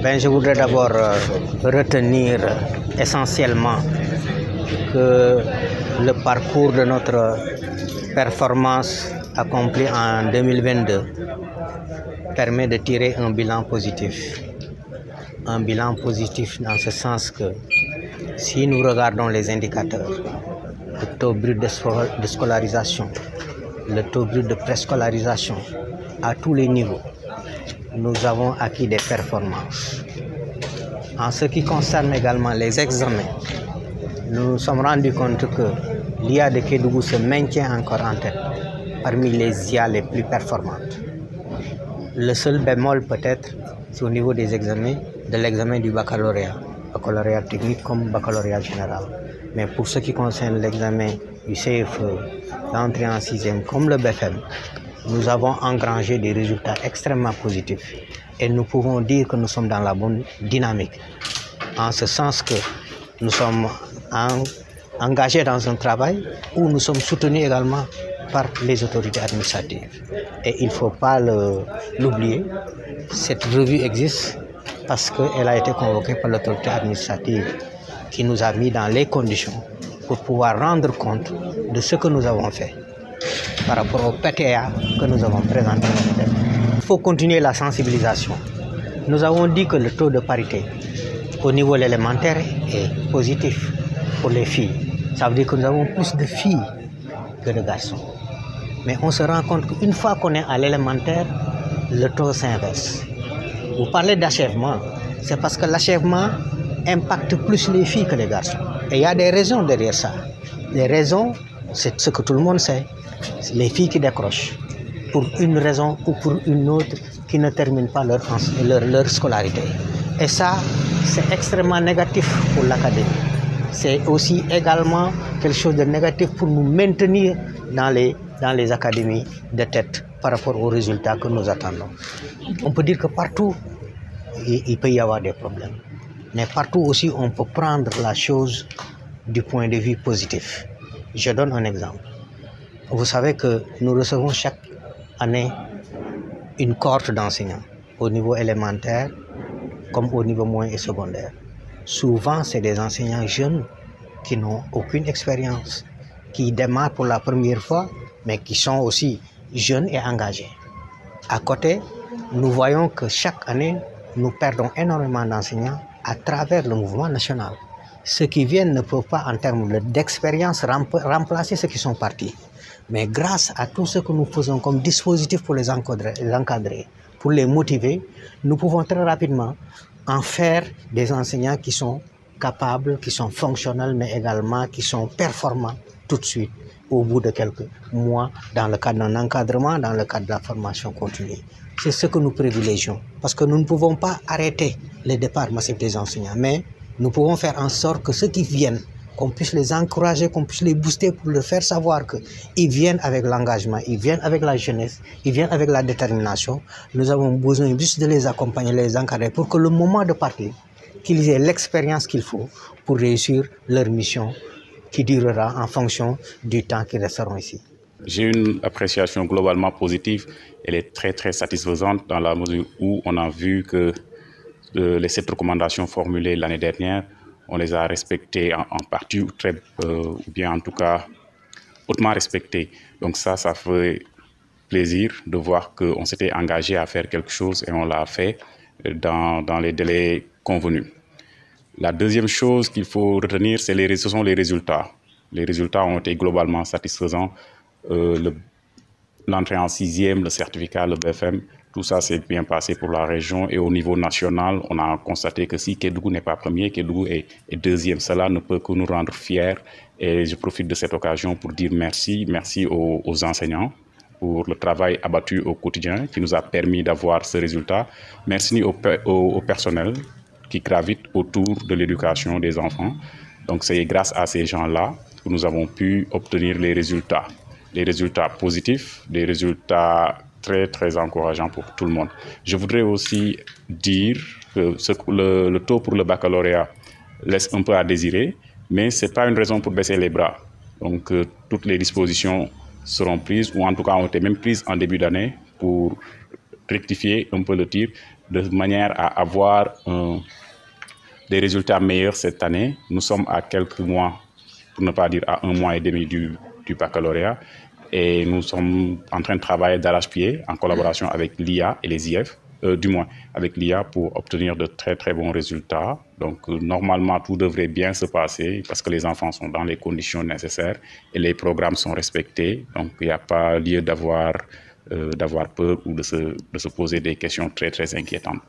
Je voudrais d'abord retenir essentiellement que le parcours de notre performance accomplie en 2022 permet de tirer un bilan positif. Un bilan positif dans ce sens que si nous regardons les indicateurs, le taux brut de scolarisation, le taux brut de préscolarisation à tous les niveaux, nous avons acquis des performances. En ce qui concerne également les examens, nous nous sommes rendus compte que l'IA de Kédougou se maintient encore en tête parmi les IA les plus performantes. Le seul bémol peut-être, c'est au niveau des examens, de l'examen du baccalauréat technique comme baccalauréat général. Mais pour ce qui concerne l'examen du CFE, l'entrée en 6e comme le BFM, nous avons engrangé des résultats extrêmement positifs et nous pouvons dire que nous sommes dans la bonne dynamique. En ce sens que nous sommes engagés dans un travail où nous sommes soutenus également par les autorités administratives. Et il ne faut pas l'oublier, cette revue existe parce qu'elle a été convoquée par l'autorité administrative qui nous a mis dans les conditions pour pouvoir rendre compte de ce que nous avons fait par rapport au PTA que nous avons présenté. Il faut continuer la sensibilisation. Nous avons dit que le taux de parité au niveau de l'élémentaire est positif pour les filles. Ça veut dire que nous avons plus de filles que de garçons. Mais on se rend compte qu'une fois qu'on est à l'élémentaire, le taux s'inverse. Vous parlez d'achèvement, c'est parce que l'achèvement impacte plus les filles que les garçons. Et il y a des raisons derrière ça. Les raisons, c'est ce que tout le monde sait. C'est les filles qui décrochent pour une raison ou pour une autre qui ne terminent pas leur scolarité. Et ça, c'est extrêmement négatif pour l'académie. C'est aussi également quelque chose de négatif pour nous maintenir dans les académies de tête par rapport aux résultats que nous attendons. On peut dire que partout, il peut y avoir des problèmes. Mais partout aussi, on peut prendre la chose du point de vue positif. Je donne un exemple. Vous savez que nous recevons chaque année une cohorte d'enseignants au niveau élémentaire comme au niveau moyen et secondaire. Souvent, c'est des enseignants jeunes qui n'ont aucune expérience, qui démarrent pour la première fois, mais qui sont aussi jeunes et engagés. À côté, nous voyons que chaque année, nous perdons énormément d'enseignants à travers le mouvement national. Ceux qui viennent ne peuvent pas, en termes d'expérience, remplacer ceux qui sont partis. Mais grâce à tout ce que nous faisons comme dispositif pour les encadrer, pour les motiver, nous pouvons très rapidement en faire des enseignants qui sont capables, qui sont fonctionnels, mais également qui sont performants tout de suite, au bout de quelques mois, dans le cadre d'un encadrement, dans le cadre de la formation continue. C'est ce que nous privilégions, parce que nous ne pouvons pas arrêter le départ massif des enseignants, mais nous pouvons faire en sorte que ceux qui viennent, qu'on puisse les encourager, qu'on puisse les booster pour leur faire savoir qu'ils viennent avec l'engagement, ils viennent avec la jeunesse, ils viennent avec la détermination. Nous avons besoin juste de les accompagner, les encadrer pour que le moment de partir, qu'ils aient l'expérience qu'il faut pour réussir leur mission qui durera en fonction du temps qu'ils resteront ici. J'ai une appréciation globalement positive. Elle est très satisfaisante dans la mesure où on a vu que les 7 recommandations formulées l'année dernière, on les a respectées en partie ou bien en tout cas hautement respectées. Donc ça fait plaisir de voir qu'on s'était engagé à faire quelque chose et on l'a fait dans les délais convenus. La deuxième chose qu'il faut retenir, ce sont les résultats. Les résultats ont été globalement satisfaisants. L'entrée en 6e, le certificat, le BFM, tout ça s'est bien passé pour la région et au niveau national, on a constaté que si Kédougou n'est pas premier, Kédougou est deuxième. Cela ne peut que nous rendre fiers et je profite de cette occasion pour dire merci aux enseignants pour le travail abattu au quotidien qui nous a permis d'avoir ce résultat. Merci au personnel qui gravite autour de l'éducation des enfants. Donc c'est grâce à ces gens-là que nous avons pu obtenir les résultats positifs, des résultats très encourageants pour tout le monde. Je voudrais aussi dire que le taux pour le baccalauréat laisse un peu à désirer, mais ce n'est pas une raison pour baisser les bras. Donc toutes les dispositions seront prises, ou en tout cas ont été même prises en début d'année pour rectifier un peu le tir de manière à avoir des résultats meilleurs cette année. Nous sommes à quelques mois, pour ne pas dire à 1 mois et demi du baccalauréat, et nous sommes en train de travailler d'arrache-pied en collaboration avec l'IA et les IF, du moins avec l'IA, pour obtenir de très très bons résultats. Donc normalement tout devrait bien se passer parce que les enfants sont dans les conditions nécessaires et les programmes sont respectés. Donc il n'y a pas lieu d'avoir peur ou de se poser des questions très très inquiétantes.